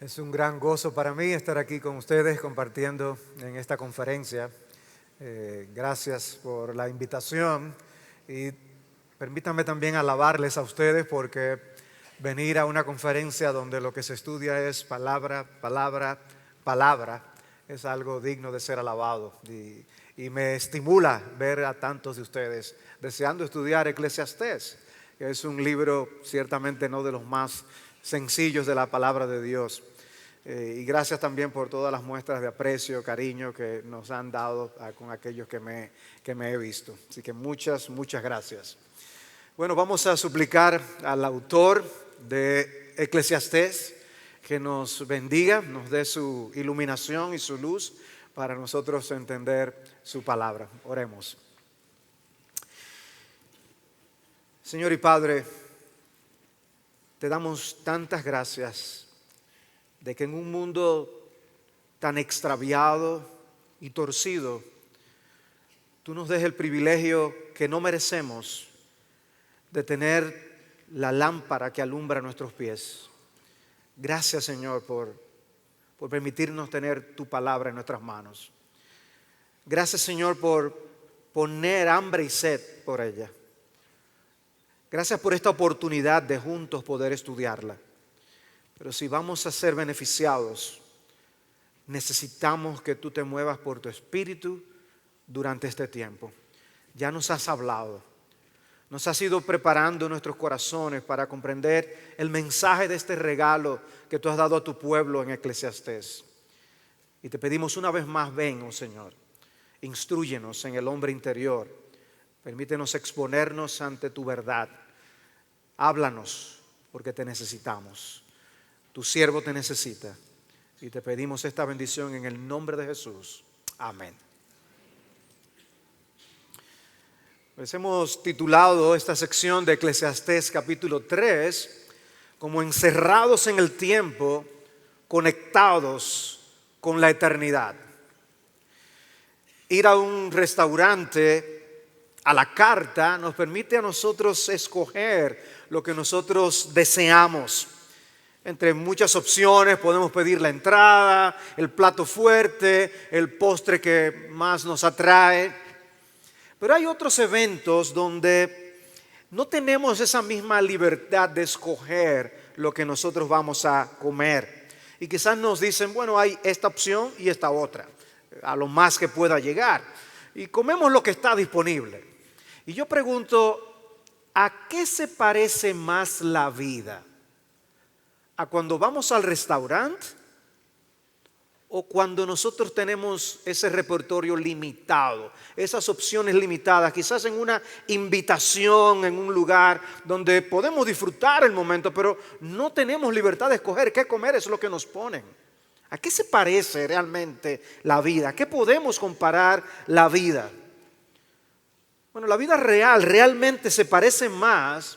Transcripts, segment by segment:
Es un gran gozo para mí estar aquí con ustedes compartiendo en esta conferencia. Gracias por la invitación y permítanme también alabarles a ustedes porque venir a una conferencia donde lo que se estudia es palabra, palabra, palabra, es algo digno de ser alabado y me estimula ver a tantos de ustedes deseando estudiar Eclesiastés, que es un libro ciertamente no de los más sencillos de la palabra de Dios. Y gracias también por todas las muestras de aprecio, cariño que nos han dado con aquellos que me he visto. Así que muchas gracias. Bueno, vamos a suplicar al autor de Eclesiastés que nos bendiga, nos dé su iluminación y su luz para nosotros entender su palabra. Oremos. Señor y Padre, te damos tantas gracias de que en un mundo tan extraviado y torcido, tú nos des el privilegio que no merecemos de tener la lámpara que alumbra nuestros pies. Gracias, Señor, por permitirnos tener tu palabra en nuestras manos. Gracias, Señor, por poner hambre y sed por ella. Gracias por esta oportunidad de juntos poder estudiarla. Pero si vamos a ser beneficiados, necesitamos que tú te muevas por tu espíritu durante este tiempo. Ya nos has hablado, nos has ido preparando nuestros corazones para comprender el mensaje de este regalo que tú has dado a tu pueblo en Eclesiastés. Y te pedimos una vez más, ven, oh Señor, instrúyenos en el hombre interior, permítenos exponernos ante tu verdad. Háblanos porque te necesitamos. Tu siervo te necesita y te pedimos esta bendición en el nombre de Jesús. Amén. Pues hemos titulado esta sección de Eclesiastés capítulo 3 como encerrados en el tiempo, conectados con la eternidad. Ir a un restaurante a la carta nos permite a nosotros escoger lo que nosotros deseamos. Entre muchas opciones podemos pedir la entrada, el plato fuerte, el postre que más nos atrae. Pero hay otros eventos donde no tenemos esa misma libertad de escoger lo que nosotros vamos a comer. Y quizás nos dicen, bueno, hay esta opción y esta otra, a lo más que pueda llegar. Y comemos lo que está disponible. Y yo pregunto, ¿a qué se parece más la vida? ¿A cuando vamos al restaurante o cuando nosotros tenemos ese repertorio limitado, esas opciones limitadas, quizás en una invitación, en un lugar donde podemos disfrutar el momento, pero no tenemos libertad de escoger qué comer, es lo que nos ponen? ¿A qué se parece realmente la vida? ¿A qué podemos comparar la vida? Bueno, la vida real realmente se parece más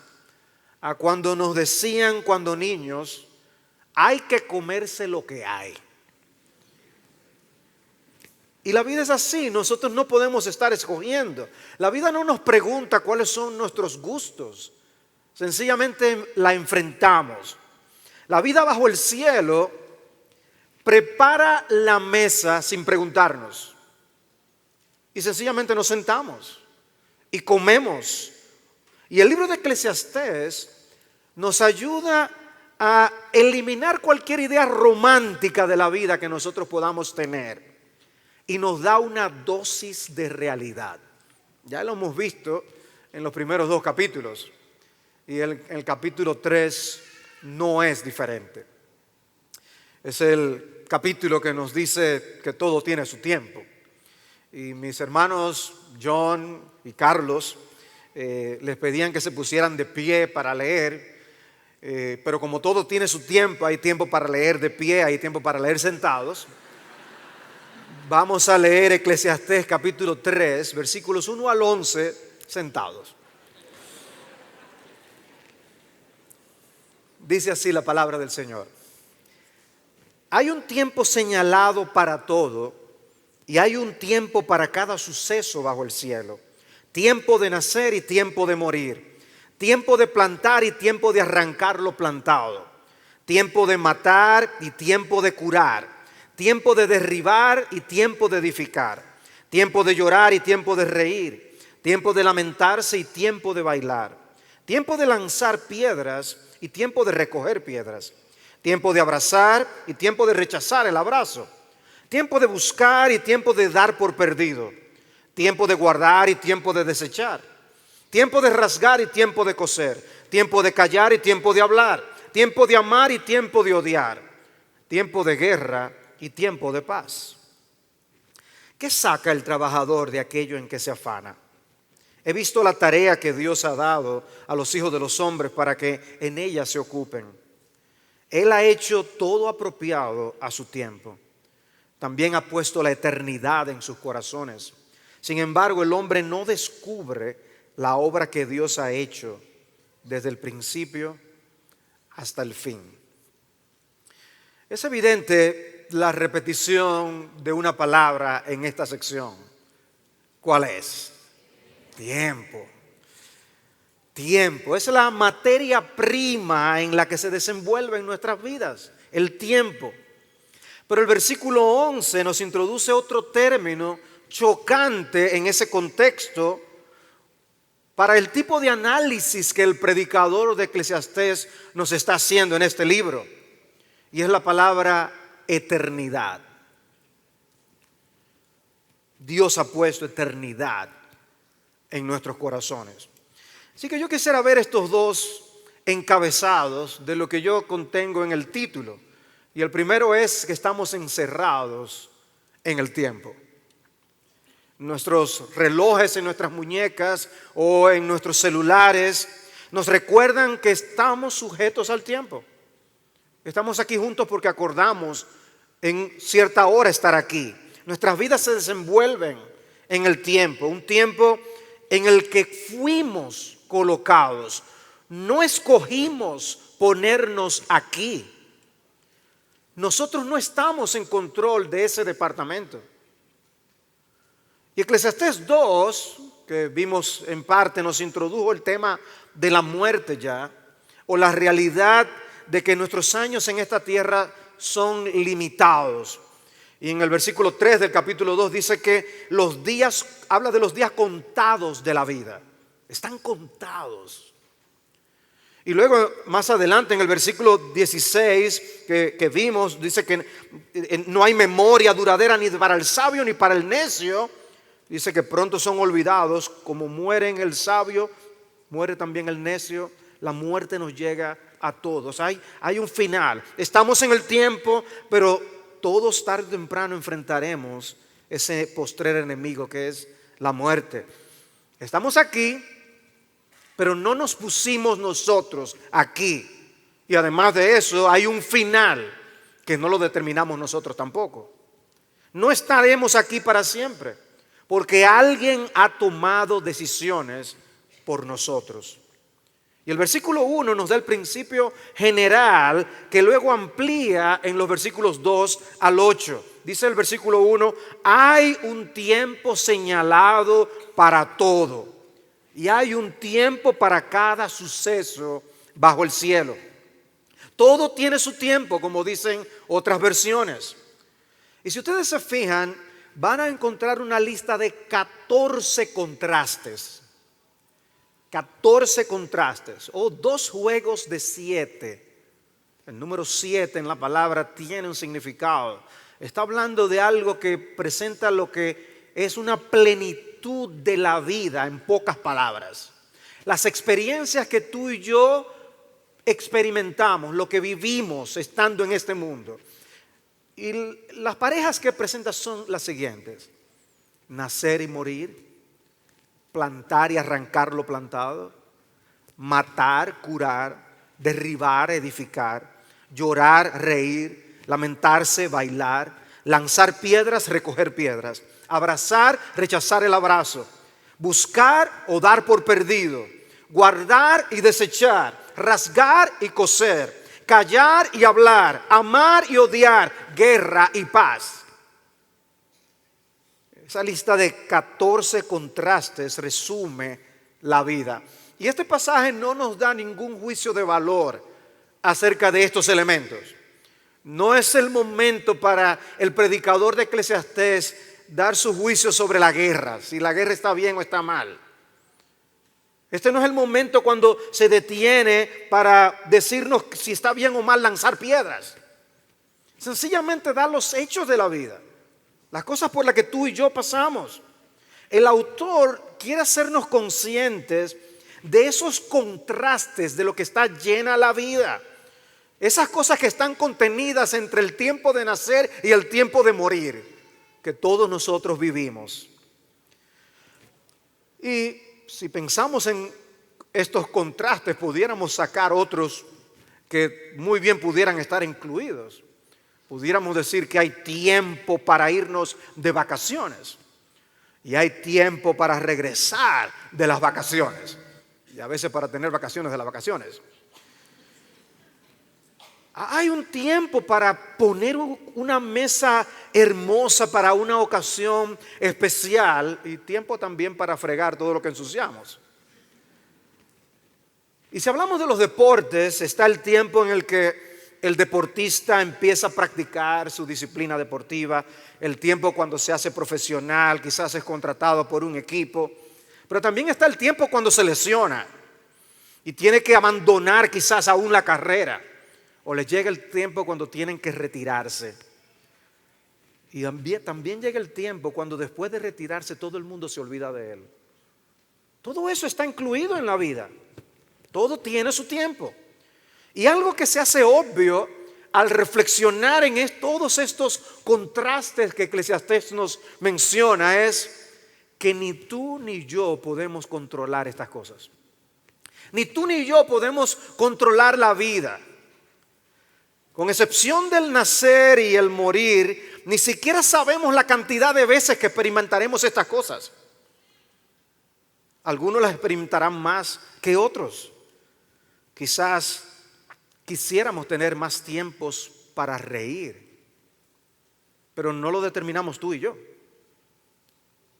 a cuando nos decían cuando niños, hay que comerse lo que hay. Y la vida es así, nosotros no podemos estar escogiendo. La vida no nos pregunta cuáles son nuestros gustos, sencillamente la enfrentamos. La vida bajo el cielo prepara la mesa sin preguntarnos. Y sencillamente nos sentamos y comemos. Y el libro de Eclesiastés nos ayuda a eliminar cualquier idea romántica de la vida que nosotros podamos tener y nos da una dosis de realidad. Ya lo hemos visto en los primeros 2 capítulos y el capítulo 3 no es diferente. Es el capítulo que nos dice que todo tiene su tiempo. Y mis hermanos John y Carlos les pedían que se pusieran de pie para leer. Pero como todo tiene su tiempo, hay tiempo para leer de pie, hay tiempo para leer sentados. Vamos a leer Eclesiastés capítulo 3, versículos 1 al 11, sentados. Dice así la palabra del Señor. Hay un tiempo señalado para todo y hay un tiempo para cada suceso bajo el cielo. Tiempo de nacer y tiempo de morir. Tiempo de plantar y tiempo de arrancar lo plantado. tiempo de matar y tiempo de curar, tiempo de derribar y tiempo de edificar, tiempo de llorar y tiempo de reír, tiempo de lamentarse y tiempo de bailar, tiempo de lanzar piedras y tiempo de recoger piedras, tiempo de abrazar y tiempo de rechazar el abrazo, tiempo de buscar y tiempo de dar por perdido, tiempo de guardar y tiempo de desechar, tiempo de rasgar y tiempo de coser, tiempo de callar y tiempo de hablar, tiempo de amar y tiempo de odiar, tiempo de guerra y tiempo de paz. ¿Qué saca el trabajador de aquello en que se afana? He visto la tarea que Dios ha dado a los hijos de los hombres para que en ella se ocupen. Él ha hecho todo apropiado a su tiempo. También ha puesto la eternidad en sus corazones. Sin embargo, el hombre no descubre la obra que Dios ha hecho desde el principio hasta el fin. Es evidente la repetición de una palabra en esta sección. ¿Cuál es? Tiempo. Tiempo. Es la materia prima en la que se desenvuelve en nuestras vidas. El tiempo. Pero el versículo 11 nos introduce otro término chocante en ese contexto para el tipo de análisis que el predicador de Eclesiastés nos está haciendo en este libro. Y es la palabra eternidad. Dios ha puesto eternidad en nuestros corazones. Así que yo quisiera ver estos dos encabezados de lo que yo contengo en el título. Y el primero es que estamos encerrados en el tiempo. Nuestros relojes en nuestras muñecas o en nuestros celulares nos recuerdan que estamos sujetos al tiempo. Estamos aquí juntos porque acordamos en cierta hora estar aquí. Nuestras vidas se desenvuelven en el tiempo, un tiempo en el que fuimos colocados. No escogimos ponernos aquí. Nosotros no estamos en control de ese departamento. Y Eclesiastés 2, que vimos en parte, nos introdujo el tema de la muerte ya, o la realidad de que nuestros años en esta tierra son limitados. Y en el versículo 3 del capítulo 2 dice que los días, habla de los días contados de la vida. Están contados. Y luego más adelante en el versículo 16 que vimos, dice que no hay memoria duradera ni para el sabio ni para el necio. Dice que pronto son olvidados, como mueren el sabio, muere también el necio. La muerte nos llega a todos. Hay un final. Estamos en el tiempo, pero todos tarde o temprano enfrentaremos ese postrer enemigo que es la muerte. Estamos aquí, pero no nos pusimos nosotros aquí. Y además de eso, hay un final que no lo determinamos nosotros tampoco. No estaremos aquí para siempre, porque alguien ha tomado decisiones por nosotros. Y el versículo 1 nos da el principio general que luego amplía en los versículos 2 al 8. Dice el versículo 1, hay un tiempo señalado para todo y hay un tiempo para cada suceso bajo el cielo. Todo tiene su tiempo, como dicen otras versiones. Y si ustedes se fijan, van a encontrar una lista de 14 contrastes. 14 contrastes o 2 juegos de 7. El número 7 en la palabra tiene un significado. Está hablando de algo que presenta lo que es una plenitud de la vida en pocas palabras. Las experiencias que tú y yo experimentamos, lo que vivimos estando en este mundo. Y las parejas que presenta son las siguientes: nacer y morir, plantar y arrancar lo plantado, matar, curar, derribar, edificar, llorar, reír, lamentarse, bailar, lanzar piedras, recoger piedras, abrazar, rechazar el abrazo, buscar o dar por perdido, guardar y desechar, rasgar y coser, callar y hablar, amar y odiar, guerra y paz. Esa lista de 14 contrastes resume la vida. Y este pasaje no nos da ningún juicio de valor acerca de estos elementos. No es el momento para el predicador de Eclesiastés dar su juicio sobre la guerra, si la guerra está bien o está mal. Este no es el momento cuando se detiene para decirnos si está bien o mal lanzar piedras. Sencillamente da los hechos de la vida, las cosas por las que tú y yo pasamos. El autor quiere hacernos conscientes de esos contrastes de lo que está llena la vida. Esas cosas que están contenidas entre el tiempo de nacer y el tiempo de morir, que todos nosotros vivimos. Y si pensamos en estos contrastes, pudiéramos sacar otros que muy bien pudieran estar incluidos. Pudiéramos decir que hay tiempo para irnos de vacaciones y hay tiempo para regresar de las vacaciones y a veces para tener vacaciones de las vacaciones. Hay un tiempo para poner una mesa hermosa para una ocasión especial y tiempo también para fregar todo lo que ensuciamos. Y si hablamos de los deportes, está el tiempo en el que el deportista empieza a practicar su disciplina deportiva, el tiempo cuando se hace profesional, quizás es contratado por un equipo, pero también está el tiempo cuando se lesiona y tiene que abandonar quizás aún la carrera. O les llega el tiempo cuando tienen que retirarse. Y también llega el tiempo cuando después de retirarse todo el mundo se olvida de él. Todo eso está incluido en la vida. Todo tiene su tiempo. Y algo que se hace obvio al reflexionar en todos estos contrastes que Eclesiastés nos menciona es que ni tú ni yo podemos controlar estas cosas. Ni tú ni yo podemos controlar la vida. Con excepción del nacer y el morir, ni siquiera sabemos la cantidad de veces que experimentaremos estas cosas. Algunos las experimentarán más que otros. Quizás quisiéramos tener más tiempos para reír, pero no lo determinamos tú y yo.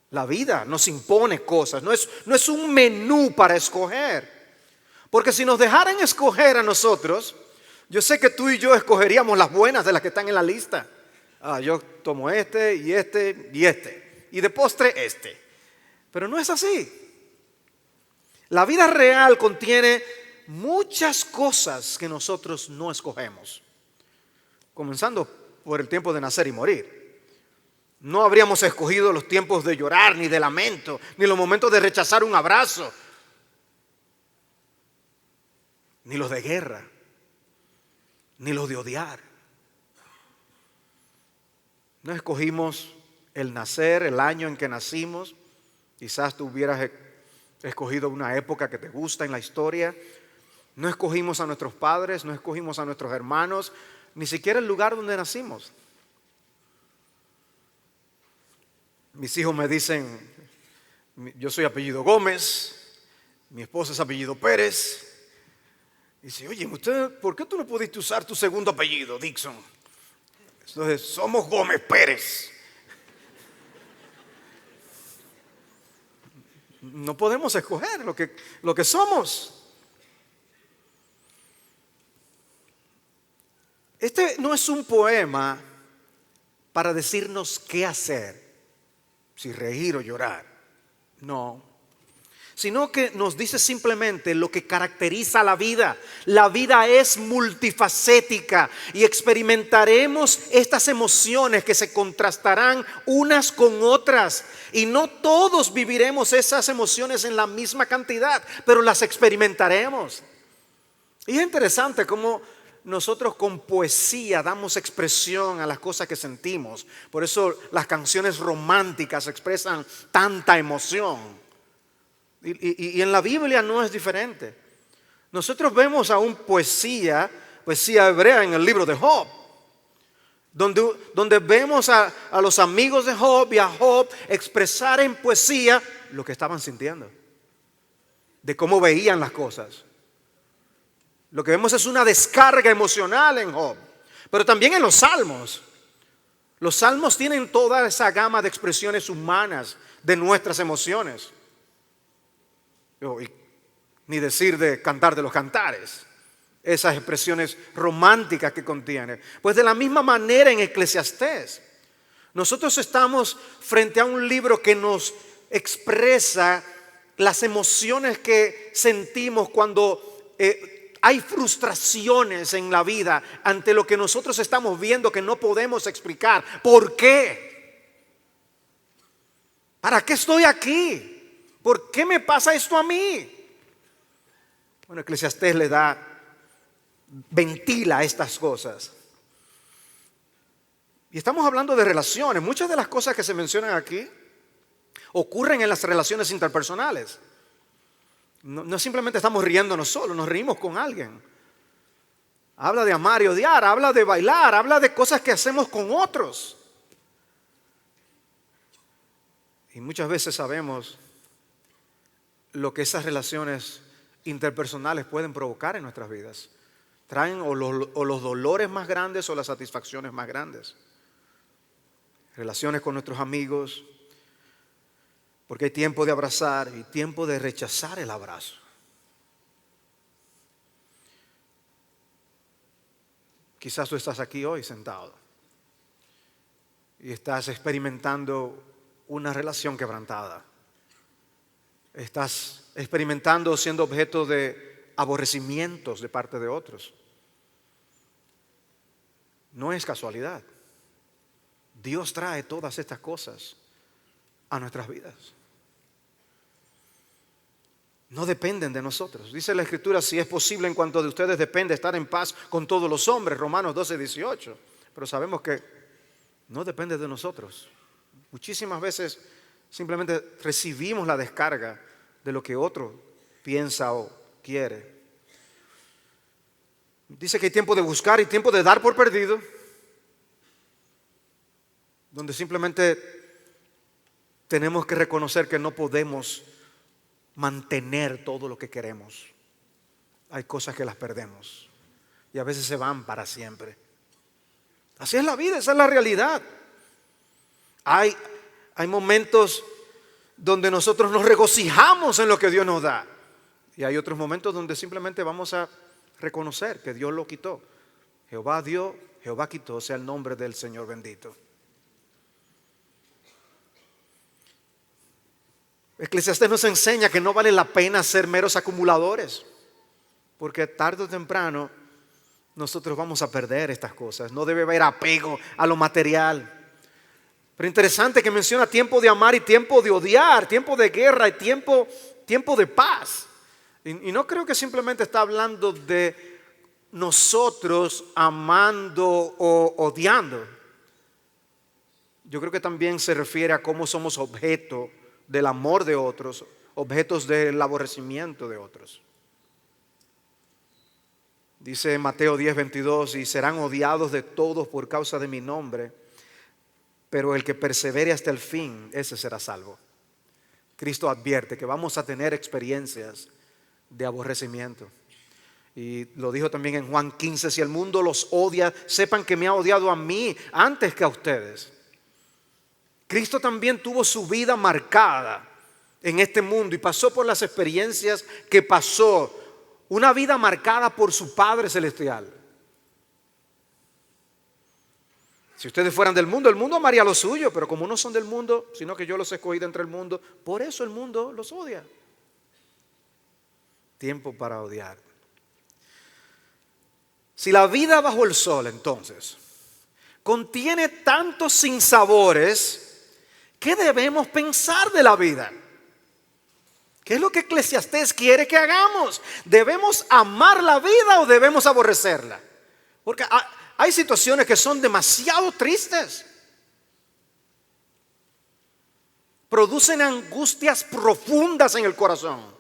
La vida nos impone cosas, no es un menú para escoger. Porque si nos dejaran escoger a nosotros, yo sé que tú y yo escogeríamos las buenas de las que están en la lista. Yo tomo este y este y este. Y de postre este. Pero no es así. La vida real contiene muchas cosas que nosotros no escogemos. Comenzando por el tiempo de nacer y morir. No habríamos escogido los tiempos de llorar, ni de lamento, ni los momentos de rechazar un abrazo, ni los de guerra, ni los de odiar. No escogimos el nacer, el año en que nacimos. Quizás tú hubieras escogido una época que te gusta en la historia. No escogimos a nuestros padres, no escogimos a nuestros hermanos, ni siquiera el lugar donde nacimos. Mis hijos me dicen, yo soy apellido Gómez, mi esposa es apellido Pérez. Dice, oye, ¿por qué tú no pudiste usar tu segundo apellido, Dixon? Entonces, somos Gómez Pérez. No podemos escoger lo que somos. Este no es un poema para decirnos qué hacer, si reír o llorar. No. Sino que nos dice simplemente lo que caracteriza la vida. La vida es multifacética y experimentaremos estas emociones que se contrastarán unas con otras. Y no todos viviremos esas emociones en la misma cantidad, pero las experimentaremos. Y es interesante cómo nosotros con poesía damos expresión a las cosas que sentimos. Por eso las canciones románticas expresan tanta emoción. Y en la Biblia no es diferente. Nosotros vemos aún poesía hebrea en el libro de Job, donde vemos a los amigos de Job y a Job expresar en poesía lo que estaban sintiendo, de cómo veían las cosas. Lo que vemos es una descarga emocional en Job, pero también en los salmos. Los salmos tienen toda esa gama de expresiones humanas de nuestras emociones. Ni decir de Cantar de los Cantares, esas expresiones románticas que contiene. Pues de la misma manera en Eclesiastés, nosotros estamos frente a un libro que nos expresa las emociones que sentimos cuando hay frustraciones en la vida ante lo que nosotros estamos viendo que no podemos explicar. ¿Por qué? ¿Para qué estoy aquí? ¿Por qué me pasa esto a mí? Bueno, Eclesiastés ventila estas cosas. Y estamos hablando de relaciones. Muchas de las cosas que se mencionan aquí ocurren en las relaciones interpersonales. No simplemente estamos riéndonos solos, nos reímos con alguien. Habla de amar y odiar, habla de bailar, habla de cosas que hacemos con otros. Y muchas veces sabemos lo que esas relaciones interpersonales pueden provocar en nuestras vidas. Traen o los dolores más grandes o las satisfacciones más grandes. Relaciones con nuestros amigos, porque hay tiempo de abrazar y tiempo de rechazar el abrazo. Quizás tú estás aquí hoy sentado y estás experimentando una relación quebrantada. Estás experimentando siendo objeto de aborrecimientos de parte de otros. No es casualidad. Dios trae todas estas cosas a nuestras vidas. No dependen de nosotros. Dice la Escritura, si es posible en cuanto de ustedes depende estar en paz con todos los hombres, Romanos 12:18. Pero sabemos que no depende de nosotros. Muchísimas veces simplemente recibimos la descarga de lo que otro piensa o quiere. Dice que hay tiempo de buscar y tiempo de dar por perdido, donde simplemente tenemos que reconocer que no podemos mantener todo lo que queremos. Hay cosas que las perdemos y a veces se van para siempre. Así es la vida, esa es la realidad. Hay momentos donde nosotros nos regocijamos en lo que Dios nos da y hay otros momentos donde simplemente vamos a reconocer que Dios lo quitó. Jehová dio, Jehová quitó, sea el nombre del Señor bendito. Eclesiastés nos enseña que no vale la pena ser meros acumuladores, porque tarde o temprano nosotros vamos a perder estas cosas. No debe haber apego a lo material. Pero interesante que menciona tiempo de amar y tiempo de odiar, tiempo de guerra y tiempo de paz. Y no creo que simplemente está hablando de nosotros amando o odiando. Yo creo que también se refiere a cómo somos objeto del amor de otros, objetos del aborrecimiento de otros. Dice Mateo 10:22, y serán odiados de todos por causa de mi nombre, pero el que persevere hasta el fin, ese será salvo. Cristo advierte que vamos a tener experiencias de aborrecimiento. Y lo dijo también en Juan 15, si el mundo los odia, sepan que me ha odiado a mí antes que a ustedes. Cristo también tuvo su vida marcada en este mundo y pasó por las experiencias que pasó. Una vida marcada por su Padre Celestial. Si ustedes fueran del mundo, el mundo amaría lo suyo, pero como no son del mundo, sino que yo los he escogido entre el mundo, por eso el mundo los odia. Tiempo para odiar. Si la vida bajo el sol, entonces, contiene tantos sinsabores, ¿qué debemos pensar de la vida? ¿Qué es lo que Eclesiastés quiere que hagamos? ¿Debemos amar la vida o debemos aborrecerla? Porque hay situaciones que son demasiado tristes. Producen angustias profundas en el corazón.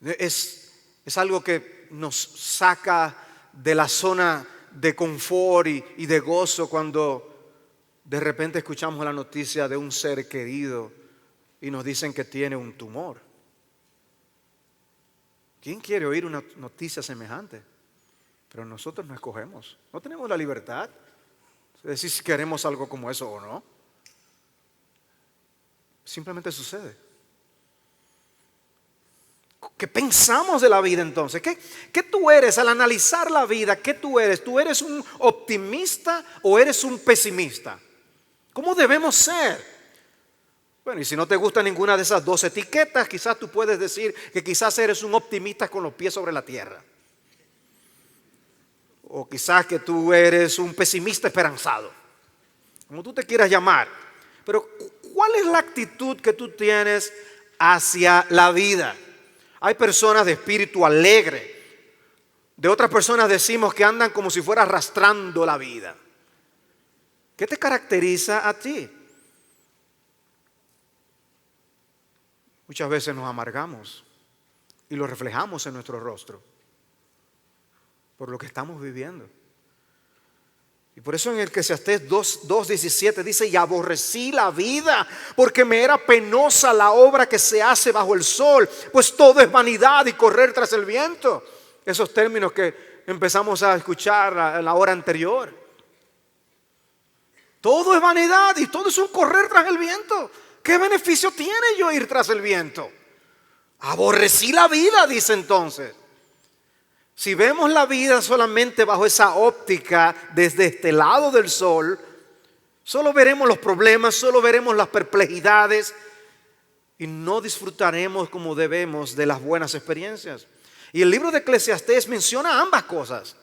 Es algo que nos saca de la zona de confort y de gozo cuando de repente escuchamos la noticia de un ser querido y nos dicen que tiene un tumor. ¿Quién quiere oír una noticia semejante? Pero nosotros no escogemos, no tenemos la libertad de decir si queremos algo como eso o no. Simplemente sucede. ¿Qué pensamos de la vida entonces? ¿Qué tú eres al analizar la vida? ¿Qué tú eres? ¿Tú eres un optimista o eres un pesimista? ¿Cómo debemos ser? Bueno, y si no te gusta ninguna de esas dos etiquetas, quizás tú puedes decir que quizás eres un optimista con los pies sobre la tierra. O quizás que tú eres un pesimista esperanzado, como tú te quieras llamar. Pero ¿cuál es la actitud que tú tienes hacia la vida? Hay personas de espíritu alegre. De otras personas decimos que andan como si fuera arrastrando la vida. ¿Qué te caracteriza a ti? Muchas veces nos amargamos y lo reflejamos en nuestro rostro por lo que estamos viviendo. Y por eso en el Eclesiastés 2:17 dice: y aborrecí la vida porque me era penosa la obra que se hace bajo el sol, pues todo es vanidad y correr tras el viento. Esos términos que empezamos a escuchar en la hora anterior. Todo es vanidad y todo es un correr tras el viento. ¿Qué beneficio tiene yo ir tras el viento? Aborrecí la vida, dice entonces. Si vemos la vida solamente bajo esa óptica, desde este lado del sol, solo veremos los problemas, solo veremos las perplejidades y no disfrutaremos como debemos de las buenas experiencias. Y el libro de Eclesiastés menciona ambas cosas.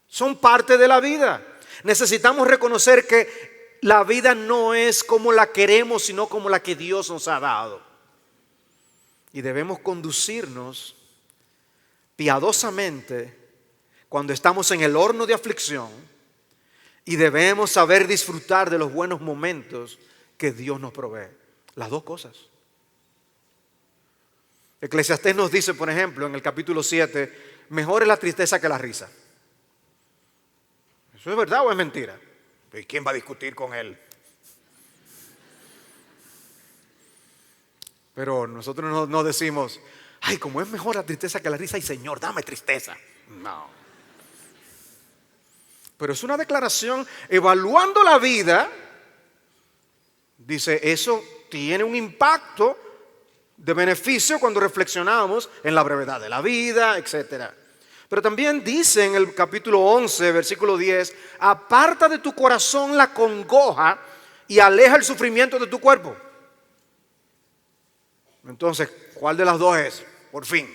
Son parte de la vida. Necesitamos reconocer que la vida no es como la queremos, sino como la que Dios nos ha dado. Y debemos conducirnos piadosamente cuando estamos en el horno de aflicción, y debemos saber disfrutar de los buenos momentos que Dios nos provee. Las dos cosas. Eclesiastés nos dice, por ejemplo, en el capítulo 7, mejor es la tristeza que la risa. ¿Eso es verdad o es mentira? ¿Y quién va a discutir con él? Pero nosotros no decimos: ay, como es mejor la tristeza que la risa, y Señor, dame tristeza. No. Pero es una declaración evaluando la vida. Dice, eso tiene un impacto de beneficio cuando reflexionamos en la brevedad de la vida, etc. Pero también dice en el capítulo 11, versículo 10, aparta de tu corazón la congoja y aleja el sufrimiento de tu cuerpo. Entonces, ¿cuál de las dos es? Por fin,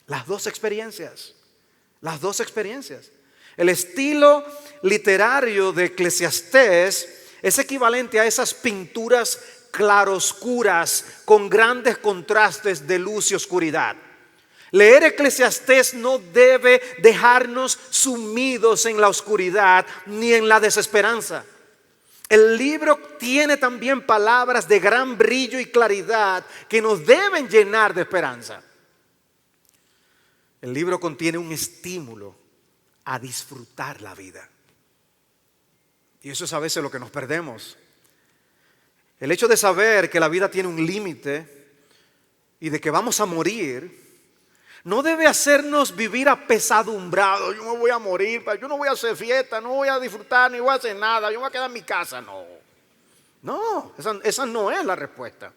las dos experiencias. Las dos experiencias. El estilo literario de Eclesiastés es equivalente a esas pinturas claroscuras con grandes contrastes de luz y oscuridad. Leer Eclesiastés no debe dejarnos sumidos en la oscuridad ni en la desesperanza. El libro tiene también palabras de gran brillo y claridad que nos deben llenar de esperanza. El libro contiene un estímulo a disfrutar la vida. Y eso es a veces lo que nos perdemos. El hecho de saber que la vida tiene un límite y de que vamos a morir no debe hacernos vivir apesadumbrados. Yo me voy a morir, yo no voy a hacer fiesta, no voy a disfrutar, ni voy a hacer nada, yo me voy a quedar en mi casa. No, esa no es la respuesta.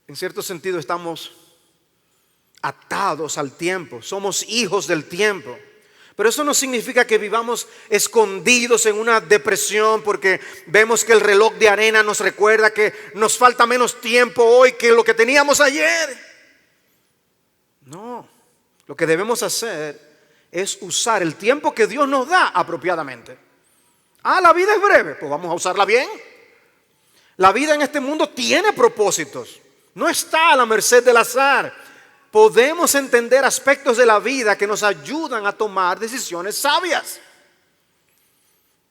En cierto sentido estamos atados al tiempo, somos hijos del tiempo. Pero eso no significa que vivamos escondidos en una depresión porque vemos que el reloj de arena nos recuerda que nos falta menos tiempo hoy que lo que teníamos ayer. No, lo que debemos hacer es usar el tiempo que Dios nos da apropiadamente. La vida es breve, pues vamos a usarla bien. La vida en este mundo tiene propósitos, no está a la merced del azar. Podemos entender aspectos de la vida que nos ayudan a tomar decisiones sabias.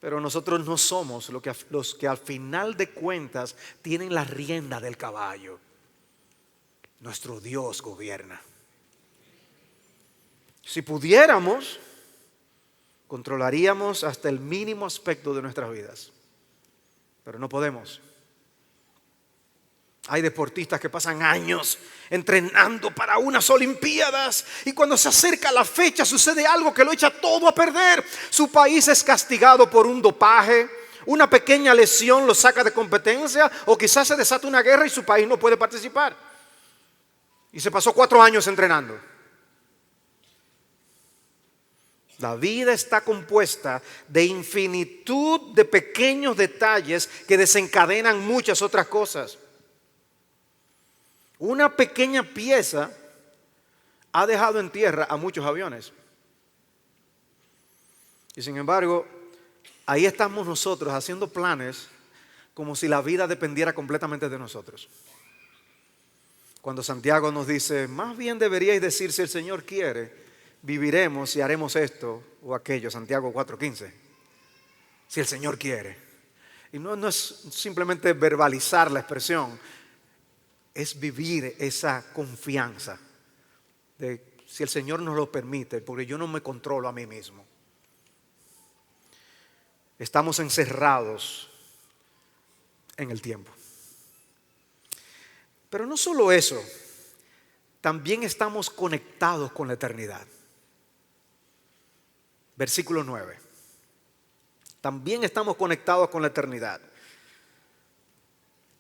Pero nosotros no somos los que al final de cuentas tienen la rienda del caballo. Nuestro Dios gobierna. Si pudiéramos, controlaríamos hasta el mínimo aspecto de nuestras vidas. Pero no podemos. Hay deportistas que pasan años entrenando para unas Olimpiadas y cuando se acerca la fecha sucede algo que lo echa todo a perder. Su país es castigado por un dopaje Una pequeña lesión lo saca de competencia, o quizás se desata una guerra y su país no puede participar. Y se pasó 4 años entrenando. La vida está compuesta de infinitud de pequeños detalles que desencadenan muchas otras cosas. Una pequeña pieza ha dejado en tierra a muchos aviones. Y sin embargo, ahí estamos nosotros haciendo planes como si la vida dependiera completamente de nosotros. Cuando Santiago nos dice, más bien deberíais decir, si el Señor quiere, viviremos y haremos esto o aquello. Santiago 4:15. Si el Señor quiere. Y no es simplemente verbalizar la expresión, es vivir esa confianza de si el Señor nos lo permite, porque yo no me controlo a mí mismo. Estamos encerrados en el tiempo. Pero no solo eso, también estamos conectados con la eternidad. Versículo 9. También estamos conectados con la eternidad.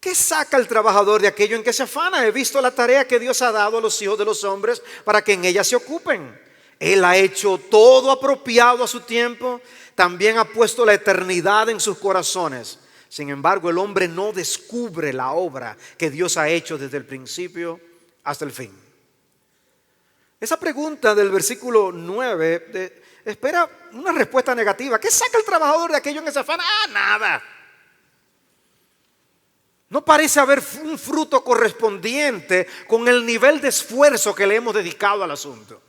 ¿Qué saca el trabajador de aquello en que se afana? He visto la tarea que Dios ha dado a los hijos de los hombres para que en ella se ocupen. Él ha hecho todo apropiado a su tiempo. También ha puesto la eternidad en sus corazones. Sin embargo, el hombre no descubre la obra que Dios ha hecho desde el principio hasta el fin. Esa pregunta del versículo 9 espera una respuesta negativa. ¿Qué saca el trabajador de aquello en que se afana? Nada. No parece haber un fruto correspondiente con el nivel de esfuerzo que le hemos dedicado al asunto.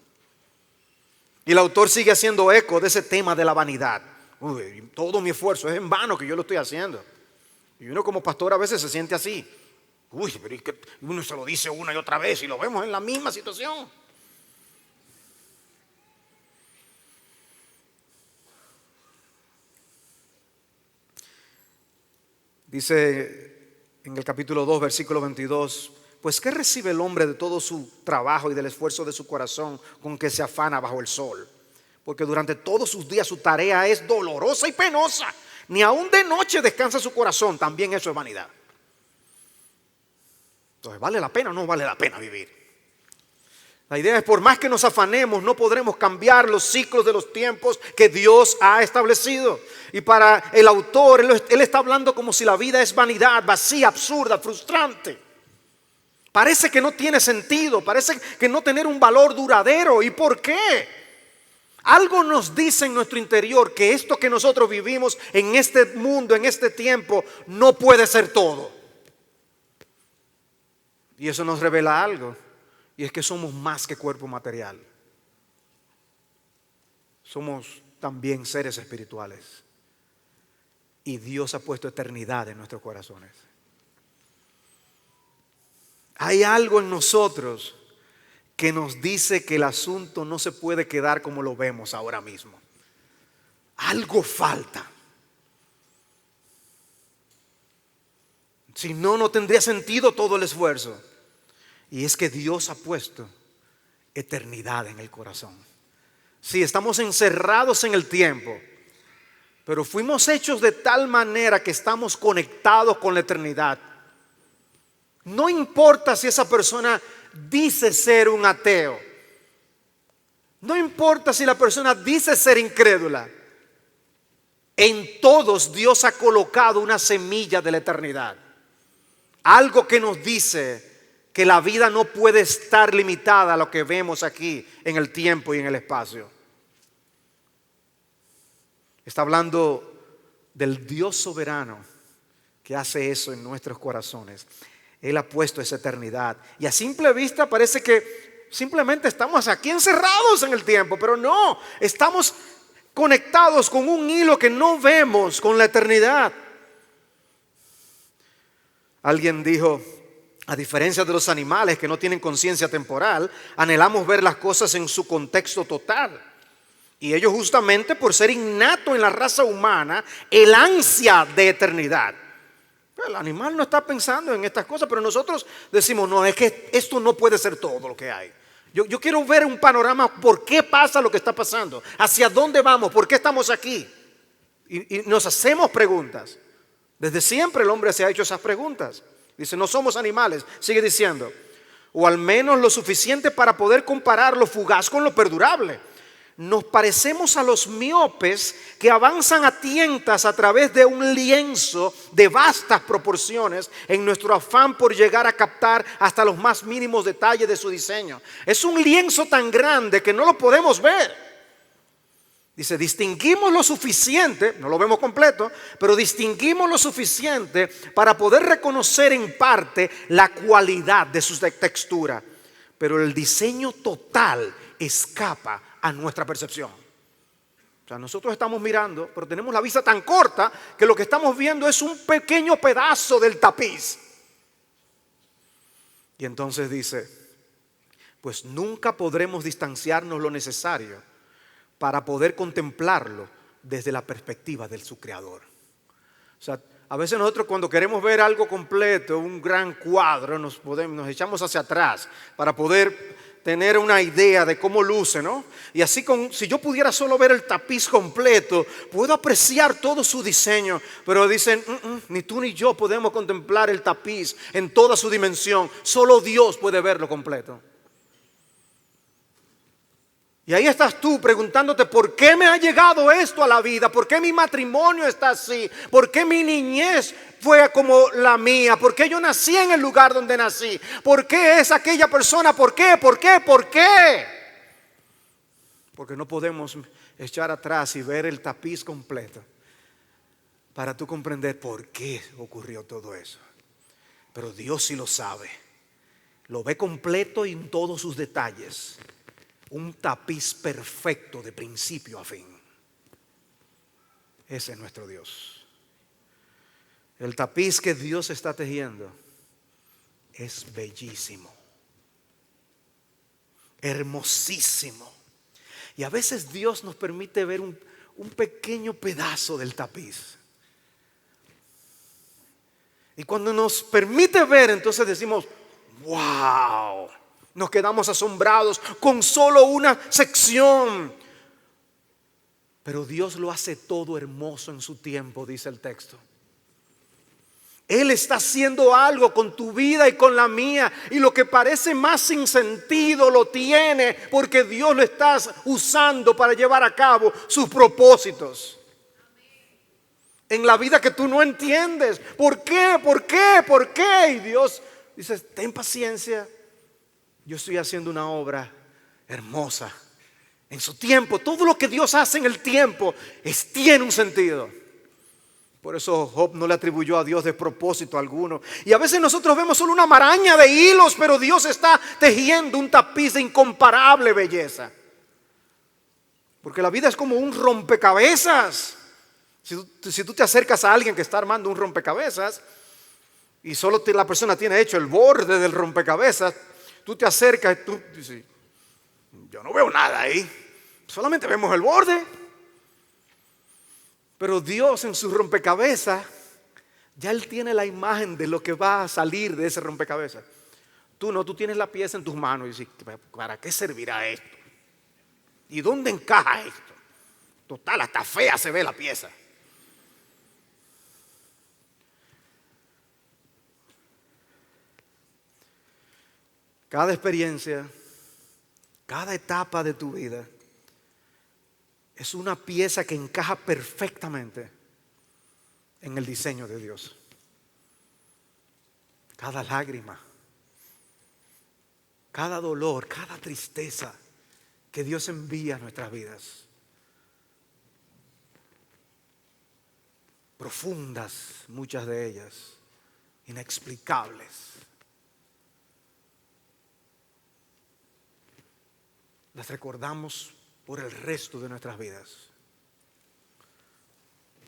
Y el autor sigue haciendo eco de ese tema de la vanidad. Uy, todo mi esfuerzo es en vano que yo lo estoy haciendo. Y uno como pastor a veces se siente así. Uy, pero es que uno se lo dice una y otra vez y lo vemos en la misma situación. Dice en el capítulo 2, versículo 22, pues ¿qué recibe el hombre de todo su trabajo y del esfuerzo de su corazón con que se afana bajo el sol? Porque durante todos sus días su tarea es dolorosa y penosa. Ni aún de noche descansa su corazón. También eso es vanidad. Entonces, ¿vale la pena o no vale la pena vivir? La idea es, por más que nos afanemos, no podremos cambiar los ciclos de los tiempos que Dios ha establecido. Y para el autor, él está hablando como si la vida es vanidad, vacía, absurda, frustrante. Parece que no tiene sentido, parece que no tener un valor duradero. ¿Y por qué? Algo nos dice en nuestro interior que esto que nosotros vivimos en este mundo, en este tiempo, no puede ser todo. Y eso nos revela algo, y es que somos más que cuerpo material. Somos también seres espirituales. Y Dios ha puesto eternidad en nuestros corazones. Hay algo en nosotros que nos dice que el asunto no se puede quedar como lo vemos ahora mismo. Algo falta. Si no, no tendría sentido todo el esfuerzo. Y es que Dios ha puesto eternidad en el corazón. Sí, estamos encerrados en el tiempo, pero fuimos hechos de tal manera que estamos conectados con la eternidad. No importa si esa persona dice ser un ateo. No importa si la persona dice ser incrédula. En todos Dios ha colocado una semilla de la eternidad. Algo que nos dice que la vida no puede estar limitada a lo que vemos aquí en el tiempo y en el espacio. Está hablando del Dios soberano que hace eso en nuestros corazones. Él ha puesto esa eternidad. Y a simple vista parece que simplemente estamos aquí encerrados en el tiempo. Pero no, estamos conectados con un hilo que no vemos, con la eternidad. Alguien dijo, a diferencia de los animales que no tienen conciencia temporal, anhelamos ver las cosas en su contexto total. Y ellos, justamente por ser innato en la raza humana, el ansia de eternidad. El animal no está pensando en estas cosas, pero nosotros decimos, no, es que esto no puede ser todo lo que hay. Yo quiero ver un panorama, por qué pasa lo que está pasando, hacia dónde vamos, por qué estamos aquí. Y nos hacemos preguntas. Desde siempre el hombre se ha hecho esas preguntas. Dice, no somos animales, sigue diciendo, o al menos lo suficiente para poder comparar lo fugaz con lo perdurable. Nos parecemos a los miopes que avanzan a tientas a través de un lienzo de vastas proporciones en nuestro afán por llegar a captar hasta los más mínimos detalles de su diseño. Es un lienzo tan grande que no lo podemos ver. Dice, distinguimos lo suficiente, no lo vemos completo, pero distinguimos lo suficiente para poder reconocer en parte la cualidad de su textura. Pero el diseño total escapa a nuestra percepción. O sea, nosotros estamos mirando, pero tenemos la vista tan corta que lo que estamos viendo es un pequeño pedazo del tapiz. Y entonces dice, pues nunca podremos distanciarnos lo necesario para poder contemplarlo desde la perspectiva de su creador. O sea, a veces nosotros cuando queremos ver algo completo, un gran cuadro, nos echamos hacia atrás para poder tener una idea de cómo luce, ¿no? Y así si yo pudiera solo ver el tapiz completo, puedo apreciar todo su diseño. Pero dicen, ni tú ni yo podemos contemplar el tapiz en toda su dimensión. Solo Dios puede verlo completo. Y ahí estás tú preguntándote, ¿por qué me ha llegado esto a la vida? ¿Por qué mi matrimonio está así? ¿Por qué mi niñez fue como la mía? ¿Por qué yo nací en el lugar donde nací? ¿Por qué es aquella persona? ¿Por qué? ¿Por qué? ¿Por qué? Porque no podemos echar atrás y ver el tapiz completo para tú comprender por qué ocurrió todo eso. Pero Dios sí lo sabe. Lo ve completo y en todos sus detalles. Un tapiz perfecto de principio a fin. Ese es nuestro Dios. El tapiz que Dios está tejiendo es bellísimo, hermosísimo. Y a veces Dios nos permite ver un pequeño pedazo del tapiz. Y cuando nos permite ver, entonces decimos, wow. Nos quedamos asombrados con solo una sección. Pero Dios lo hace todo hermoso en su tiempo, dice el texto. Él está haciendo algo con tu vida y con la mía. Y lo que parece más sin sentido lo tiene porque Dios lo está usando para llevar a cabo sus propósitos. En la vida que tú no entiendes. ¿Por qué? ¿Por qué? ¿Por qué? Y Dios dice, ten paciencia. Yo estoy haciendo una obra hermosa en su tiempo. Todo lo que Dios hace en el tiempo tiene un sentido. Por eso Job no le atribuyó a Dios despropósito alguno. Y a veces nosotros vemos solo una maraña de hilos, pero Dios está tejiendo un tapiz de incomparable belleza. Porque la vida es como un rompecabezas. Si tú te acercas a alguien que está armando un rompecabezas y solo la persona tiene hecho el borde del rompecabezas, tú te acercas y tú dices, yo no veo nada ahí, solamente vemos el borde. Pero Dios en su rompecabezas, ya Él tiene la imagen de lo que va a salir de ese rompecabezas. Tú no, tú tienes la pieza en tus manos y dices, ¿para qué servirá esto? ¿Y dónde encaja esto? Total, hasta fea se ve la pieza. Cada experiencia, cada etapa de tu vida es una pieza que encaja perfectamente en el diseño de Dios. Cada lágrima, cada dolor, cada tristeza que Dios envía a nuestras vidas. Profundas, muchas de ellas, inexplicables. Las recordamos por el resto de nuestras vidas.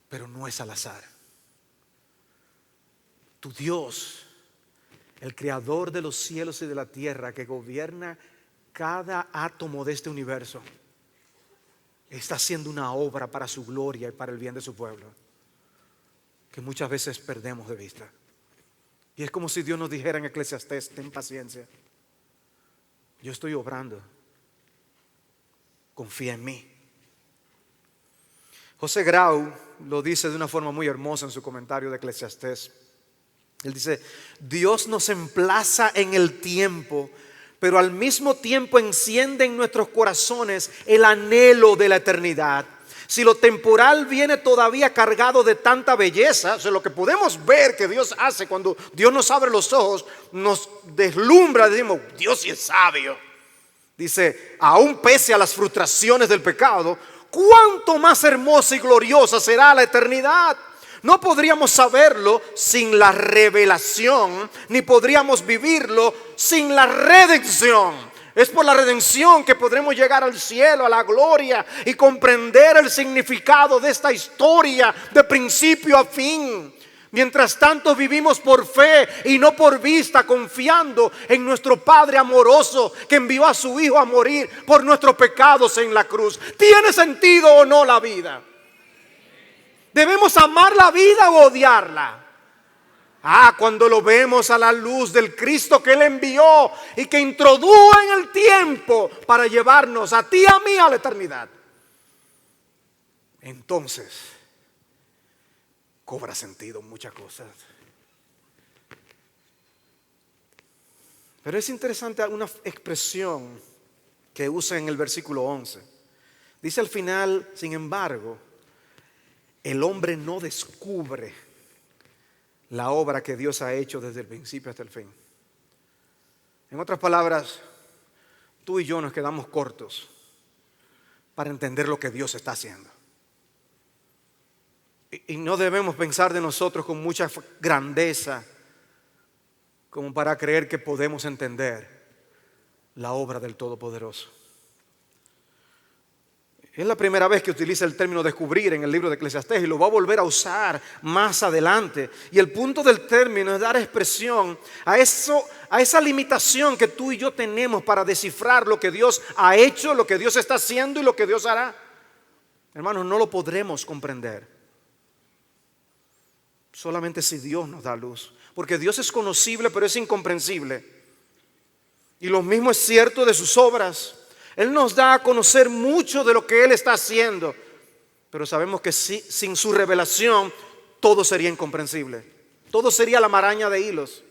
Pero no es al azar. Tu Dios, el creador de los cielos y de la tierra, que gobierna cada átomo de este universo, está haciendo una obra para su gloria y para el bien de su pueblo, que muchas veces perdemos de vista. Y es como si Dios nos dijera en Eclesiastés, ten paciencia, yo estoy obrando. Confía en mí. José Grau lo dice de una forma muy hermosa en su comentario de Eclesiastés. Él dice: Dios nos emplaza en el tiempo, pero al mismo tiempo enciende en nuestros corazones el anhelo de la eternidad. Si lo temporal viene todavía cargado de tanta belleza, o sea, lo que podemos ver que Dios hace cuando Dios nos abre los ojos, nos deslumbra, decimos: Dios sí es sabio. Dice: aún pese a las frustraciones del pecado, cuánto más hermosa y gloriosa será la eternidad. No podríamos saberlo sin la revelación, ni podríamos vivirlo sin la redención. Es por la redención que podremos llegar al cielo, a la gloria, y comprender el significado de esta historia de principio a fin. Mientras tanto vivimos por fe y no por vista, confiando en nuestro Padre amoroso que envió a su Hijo a morir por nuestros pecados en la cruz. ¿Tiene sentido o no la vida? ¿Debemos amar la vida o odiarla? Cuando lo vemos a la luz del Cristo que Él envió y que introdujo en el tiempo para llevarnos a ti y a mí a la eternidad, entonces cobra sentido muchas cosas. Pero es interesante una expresión que usa en el versículo 11. Dice al final: sin embargo, el hombre no descubre la obra que Dios ha hecho desde el principio hasta el fin. En otras palabras, tú y yo nos quedamos cortos para entender lo que Dios está haciendo. Y no debemos pensar de nosotros con mucha grandeza como para creer que podemos entender la obra del Todopoderoso. Es la primera vez que utiliza el término descubrir en el libro de Eclesiastés, y lo va a volver a usar más adelante. Y el punto del término es dar expresión a esa limitación que tú y yo tenemos para descifrar lo que Dios ha hecho, lo que Dios está haciendo y lo que Dios hará. Hermanos, no lo podremos comprender solamente si Dios nos da luz, porque Dios es conocible pero es incomprensible. Y lo mismo es cierto de sus obras. Él nos da a conocer mucho de lo que Él está haciendo, pero sabemos que sin su revelación todo sería incomprensible, todo sería la maraña de hilos.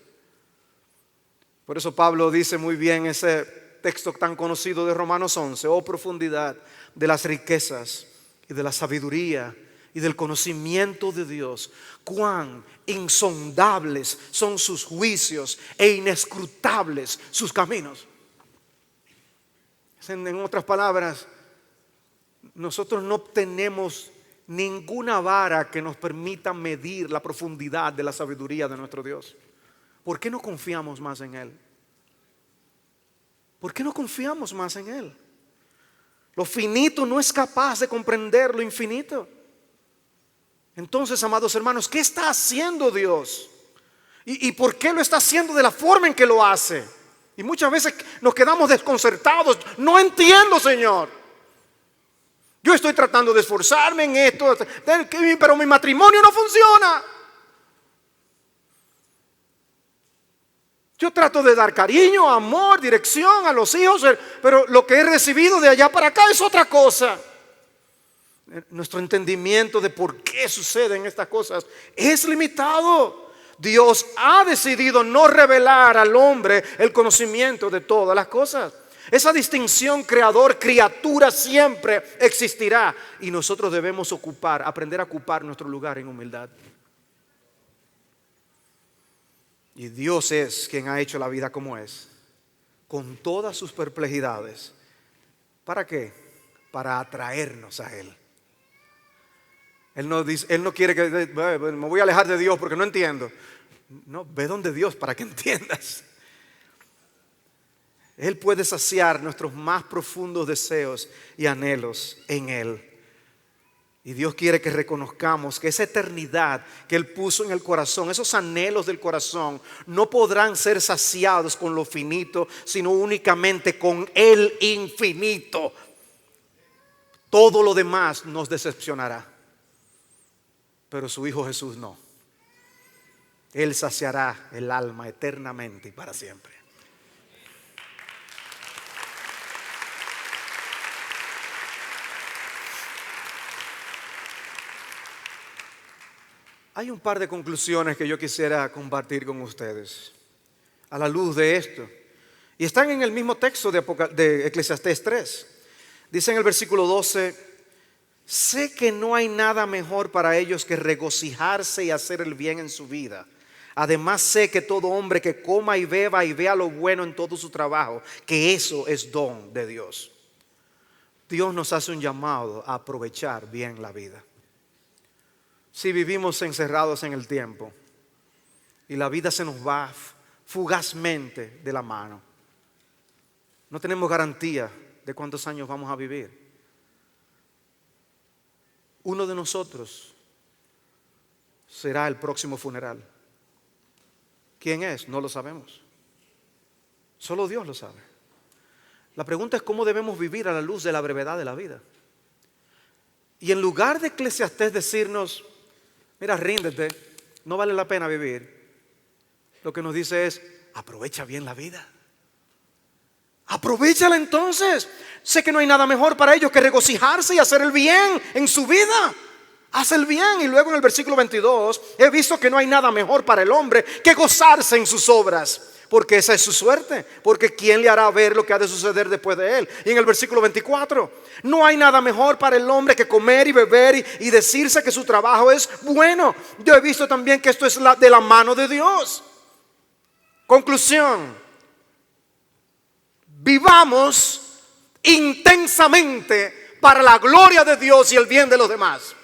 Por eso Pablo dice muy bien ese texto tan conocido de Romanos 11: oh profundidad de las riquezas y de la sabiduría y del conocimiento de Dios, cuán insondables son sus juicios e inescrutables sus caminos. En otras palabras, nosotros no tenemos ninguna vara que nos permita medir la profundidad de la sabiduría de nuestro Dios. ¿Por qué no confiamos más en Él? ¿Por qué no confiamos más en Él? Lo finito no es capaz de comprender lo infinito. Entonces, amados hermanos, ¿qué está haciendo Dios? ¿Y por qué lo está haciendo de la forma en que lo hace? Y muchas veces nos quedamos desconcertados. No entiendo, Señor. Yo estoy tratando de esforzarme en esto, pero mi matrimonio no funciona. Yo trato de dar cariño, amor, dirección a los hijos, pero lo que he recibido de allá para acá es otra cosa. Nuestro entendimiento de por qué suceden estas cosas es limitado. Dios ha decidido no revelar al hombre el conocimiento de todas las cosas. Esa distinción creador-criatura siempre existirá, y nosotros debemos aprender a ocupar nuestro lugar en humildad. Y Dios es quien ha hecho la vida como es, con todas sus perplejidades. ¿Para qué? Para atraernos a Él. Él no quiere que me voy a alejar de Dios porque no entiendo. No, ve donde Dios para que entiendas. Él puede saciar nuestros más profundos deseos y anhelos en Él. Y Dios quiere que reconozcamos que esa eternidad que Él puso en el corazón, esos anhelos del corazón, no podrán ser saciados con lo finito, sino únicamente con el infinito. Todo lo demás nos decepcionará, pero su Hijo Jesús no. Él saciará el alma eternamente y para siempre. Hay un par de conclusiones que yo quisiera compartir con ustedes a la luz de esto. Y están en el mismo texto de Eclesiastés 3. Dice en el versículo 12: sé que no hay nada mejor para ellos que regocijarse y hacer el bien en su vida. Además sé que todo hombre que coma y beba y vea lo bueno en todo su trabajo, que eso es don de Dios. Dios nos hace un llamado a aprovechar bien la vida. Si vivimos encerrados en el tiempo y la vida se nos va fugazmente de la mano, no tenemos garantía de cuántos años vamos a vivir. Uno de nosotros será el próximo funeral. ¿Quién es? No lo sabemos. Solo Dios lo sabe. La pregunta es cómo debemos vivir a la luz de la brevedad de la vida. Y en lugar de Eclesiastés decirnos, mira, ríndete, no vale la pena vivir, lo que nos dice es, aprovecha bien la vida. Aprovéchala entonces. Sé que no hay nada mejor para ellos que regocijarse y hacer el bien en su vida. Haz el bien. Y luego en el versículo 22, he visto que no hay nada mejor para el hombre que gozarse en sus obras, porque esa es su suerte. Porque ¿quién le hará ver lo que ha de suceder después de él? Y en el versículo 24, no hay nada mejor para el hombre que comer y beber y decirse que su trabajo es bueno. Yo he visto también que esto es de la mano de Dios. Conclusión: vivamos intensamente para la gloria de Dios y el bien de los demás.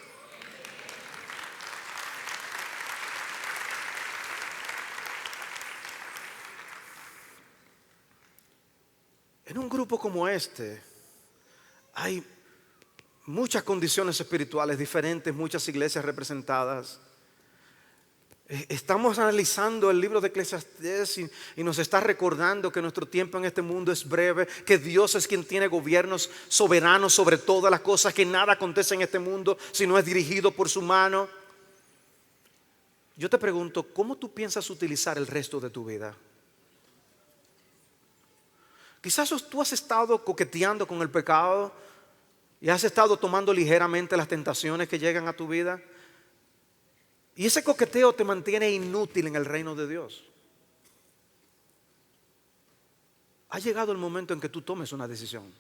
En un grupo como este hay muchas condiciones espirituales diferentes, muchas iglesias representadas. Estamos analizando el libro de Eclesiastés y nos está recordando que nuestro tiempo en este mundo es breve, que Dios es quien tiene gobiernos soberanos sobre todas las cosas, que nada acontece en este mundo si no es dirigido por su mano. Yo te pregunto, ¿cómo tú piensas utilizar el resto de tu vida? Quizás tú has estado coqueteando con el pecado y has estado tomando ligeramente las tentaciones que llegan a tu vida. Y ese coqueteo te mantiene inútil en el reino de Dios. Ha llegado el momento en que tú tomes una decisión.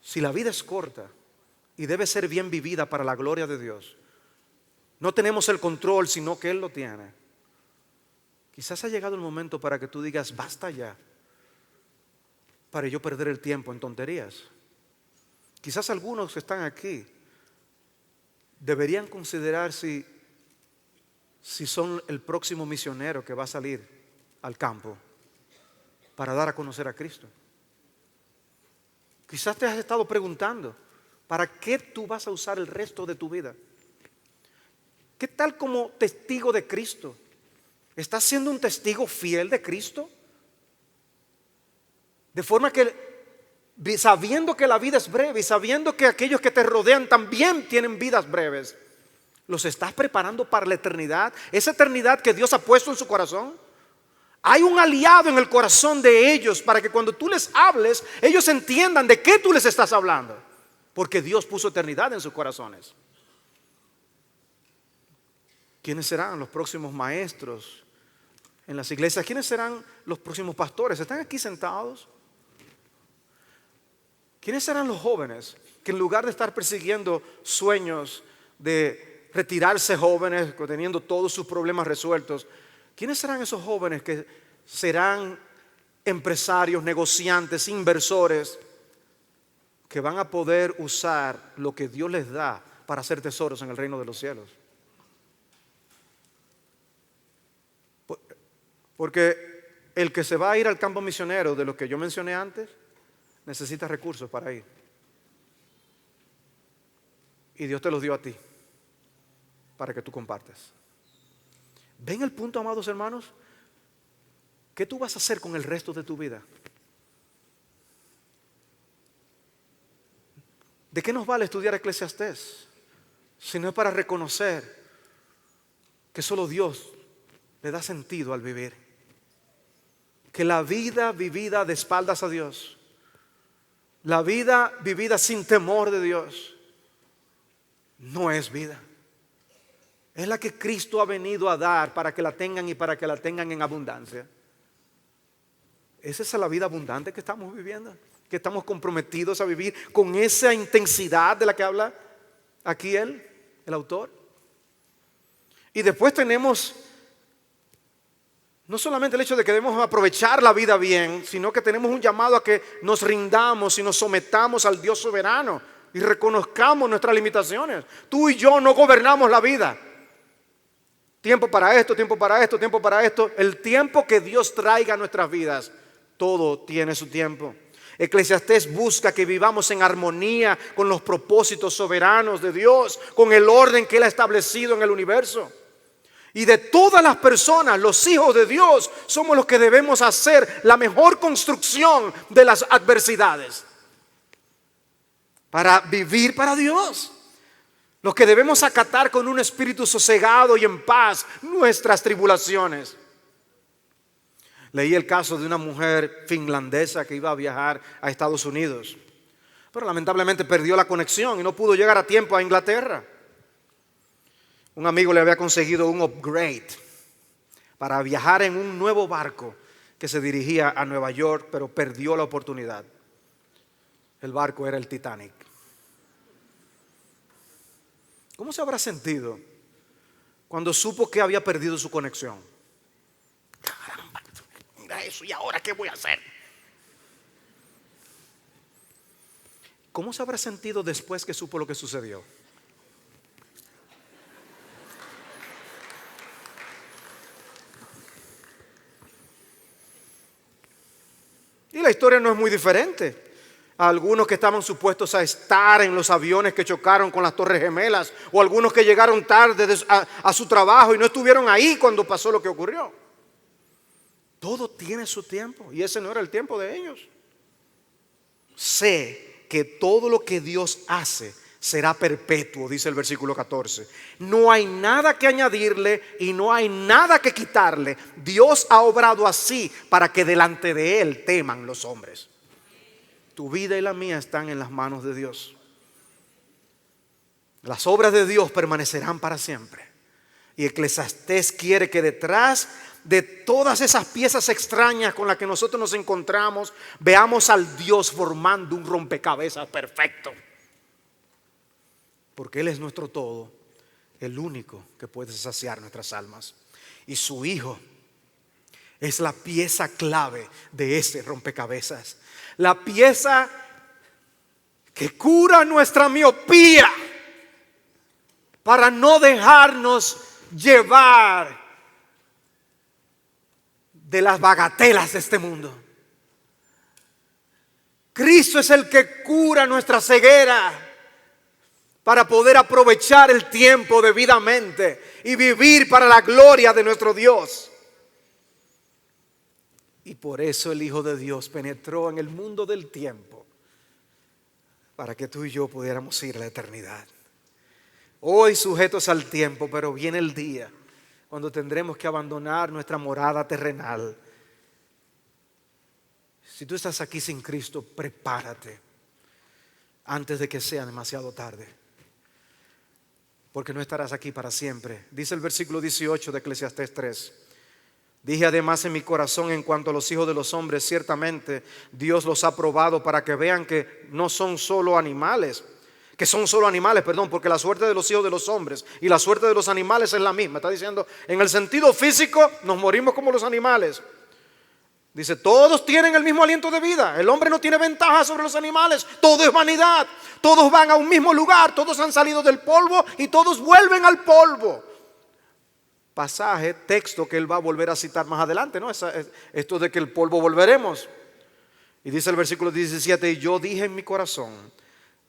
Si la vida es corta y debe ser bien vivida para la gloria de Dios, no tenemos el control, sino que Él lo tiene. Quizás ha llegado el momento para que tú digas, basta ya, para yo perder el tiempo en tonterías. Quizás algunos que están aquí deberían considerar si son el próximo misionero que va a salir al campo para dar a conocer a Cristo. Quizás te has estado preguntando, ¿para qué tú vas a usar el resto de tu vida? ¿Qué tal como testigo de Cristo? ¿Estás siendo un testigo fiel de Cristo? De forma que, sabiendo que la vida es breve y sabiendo que aquellos que te rodean también tienen vidas breves, ¿los estás preparando para la eternidad? Esa eternidad que Dios ha puesto en su corazón. Hay un aliado en el corazón de ellos para que cuando tú les hables, ellos entiendan de qué tú les estás hablando. Porque Dios puso eternidad en sus corazones. ¿Quiénes serán los próximos maestros en las iglesias? ¿Quiénes serán los próximos pastores? ¿Están aquí sentados? ¿Quiénes serán los jóvenes que en lugar de estar persiguiendo sueños de retirarse jóvenes, teniendo todos sus problemas resueltos, quiénes serán esos jóvenes que serán empresarios, negociantes, inversores, que van a poder usar lo que Dios les da para hacer tesoros en el reino de los cielos? Porque el que se va a ir al campo misionero, de lo que yo mencioné antes, necesita recursos para ir. Y Dios te los dio a ti para que tú compartas. ¿Ven el punto, amados hermanos? ¿Qué tú vas a hacer con el resto de tu vida? ¿De qué nos vale estudiar Eclesiastés si no es para reconocer que solo Dios le da sentido al vivir? Que la vida vivida de espaldas a Dios, la vida vivida sin temor de Dios, no es vida. Es la que Cristo ha venido a dar para que la tengan y para que la tengan en abundancia. ¿Es esa la vida abundante que estamos viviendo? Que estamos comprometidos a vivir con esa intensidad de la que habla aquí el autor. Y después tenemos no solamente el hecho de que debemos aprovechar la vida bien, sino que tenemos un llamado a que nos rindamos y nos sometamos al Dios soberano y reconozcamos nuestras limitaciones. Tú y yo no gobernamos la vida. Tiempo para esto, tiempo para esto, tiempo para esto. El tiempo que Dios traiga a nuestras vidas, todo tiene su tiempo. Eclesiastés busca que vivamos en armonía con los propósitos soberanos de Dios, con el orden que Él ha establecido en el universo. Y de todas las personas, los hijos de Dios, somos los que debemos hacer la mejor construcción de las adversidades para vivir para Dios. Los que debemos acatar con un espíritu sosegado y en paz nuestras tribulaciones. Leí el caso de una mujer finlandesa que iba a viajar a Estados Unidos, pero lamentablemente perdió la conexión y no pudo llegar a tiempo a Inglaterra. Un amigo le había conseguido un upgrade para viajar en un nuevo barco que se dirigía a Nueva York, pero perdió la oportunidad. El barco era el Titanic. ¿Cómo se habrá sentido cuando supo que había perdido su conexión? Caramba, mira eso, ¿y ahora qué voy a hacer? ¿Cómo se habrá sentido después que supo lo que sucedió? Y la historia no es muy diferente. Algunos que estaban supuestos a estar en los aviones que chocaron con las Torres Gemelas, o algunos que llegaron tarde a su trabajo y no estuvieron ahí cuando pasó lo que ocurrió. Todo tiene su tiempo y ese no era el tiempo de ellos. Sé que todo lo que Dios hace será perpetuo, dice el versículo 14. No hay nada que añadirle y no hay nada que quitarle. Dios ha obrado así para que delante de Él teman los hombres. Tu vida y la mía están en las manos de Dios. Las obras de Dios permanecerán para siempre. Y Eclesiastés quiere que detrás de todas esas piezas extrañas con las que nosotros nos encontramos, veamos al Dios formando un rompecabezas perfecto. Porque Él es nuestro todo, el único que puede saciar nuestras almas. Y su Hijo es la pieza clave de ese rompecabezas. La pieza que cura nuestra miopía para no dejarnos llevar de las bagatelas de este mundo. Cristo es el que cura nuestra ceguera para poder aprovechar el tiempo debidamente y vivir para la gloria de nuestro Dios. Y por eso el Hijo de Dios penetró en el mundo del tiempo para que tú y yo pudiéramos ir a la eternidad. Hoy sujetos al tiempo, pero viene el día cuando tendremos que abandonar nuestra morada terrenal. Si tú estás aquí sin Cristo, prepárate antes de que sea demasiado tarde, porque no estarás aquí para siempre. Dice el versículo 18 de Eclesiastés 3. Dije además en mi corazón en cuanto a los hijos de los hombres, ciertamente Dios los ha probado para que vean que no son solo animales, porque la suerte de los hijos de los hombres y la suerte de los animales es la misma. Está diciendo, en el sentido físico nos morimos como los animales. Dice, todos tienen el mismo aliento de vida. El hombre no tiene ventaja sobre los animales. Todo es vanidad. Todos van a un mismo lugar. Todos han salido del polvo y todos vuelven al polvo. Pasaje, texto que él va a volver a citar más adelante, ¿no? Esto de que el polvo volveremos. Y dice el versículo 17, y yo dije en mi corazón,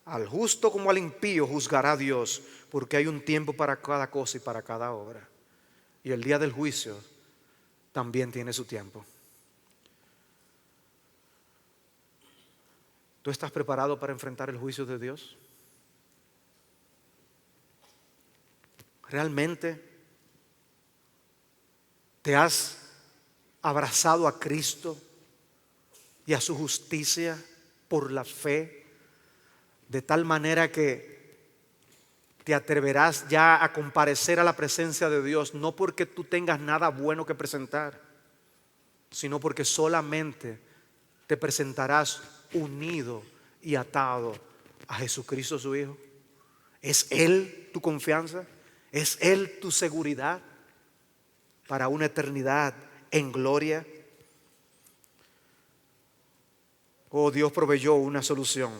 al justo como al impío juzgará Dios, porque hay un tiempo para cada cosa y para cada obra. Y el día del juicio también tiene su tiempo. ¿Tú estás preparado para enfrentar el juicio de Dios? ¿Realmente te has abrazado a Cristo y a su justicia por la fe, de tal manera que te atreverás ya a comparecer a la presencia de Dios, no porque tú tengas nada bueno que presentar, sino porque solamente te presentarás unido y atado a Jesucristo su Hijo. ¿Es Él tu confianza? ¿Es Él tu seguridad para una eternidad en gloria? Oh, Dios proveyó una solución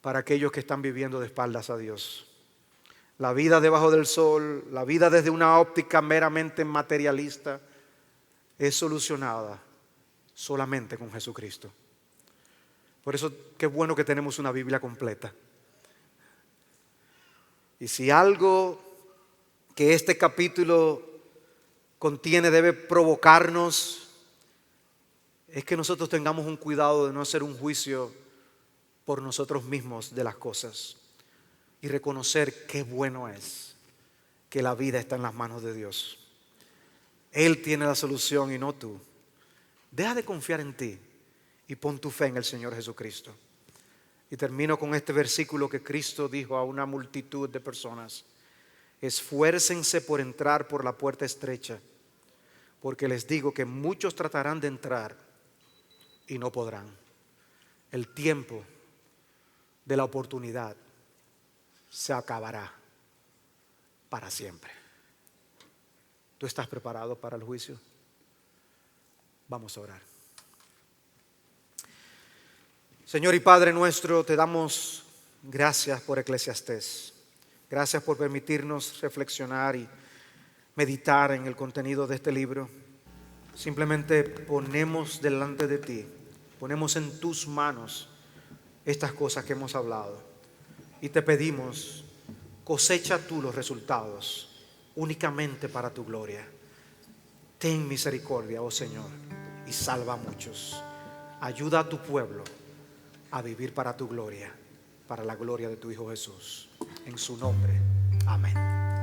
para aquellos que están viviendo de espaldas a Dios. La vida debajo del sol, la vida desde una óptica meramente materialista, es solucionada solamente con Jesucristo. Por eso, qué bueno que tenemos una Biblia completa. Y si algo que este capítulo contiene debe provocarnos, es que nosotros tengamos un cuidado de no hacer un juicio por nosotros mismos de las cosas y reconocer qué bueno es que la vida está en las manos de Dios. Él tiene la solución y no tú. Deja de confiar en ti y pon tu fe en el Señor Jesucristo. Y termino con este versículo que Cristo dijo a una multitud de personas: esfuércense por entrar por la puerta estrecha, porque les digo que muchos tratarán de entrar y no podrán. El tiempo de la oportunidad se acabará para siempre. ¿Tú estás preparado para el juicio? Vamos a orar. Señor y Padre nuestro, te damos gracias por Eclesiastés. Gracias por permitirnos reflexionar y meditar en el contenido de este libro. Simplemente ponemos delante de ti, ponemos en tus manos estas cosas que hemos hablado y te pedimos, cosecha tú los resultados únicamente para tu gloria. Ten misericordia, oh Señor, y salva a muchos. Ayuda a tu pueblo a vivir para tu gloria, para la gloria de tu Hijo Jesús. En su nombre, amén.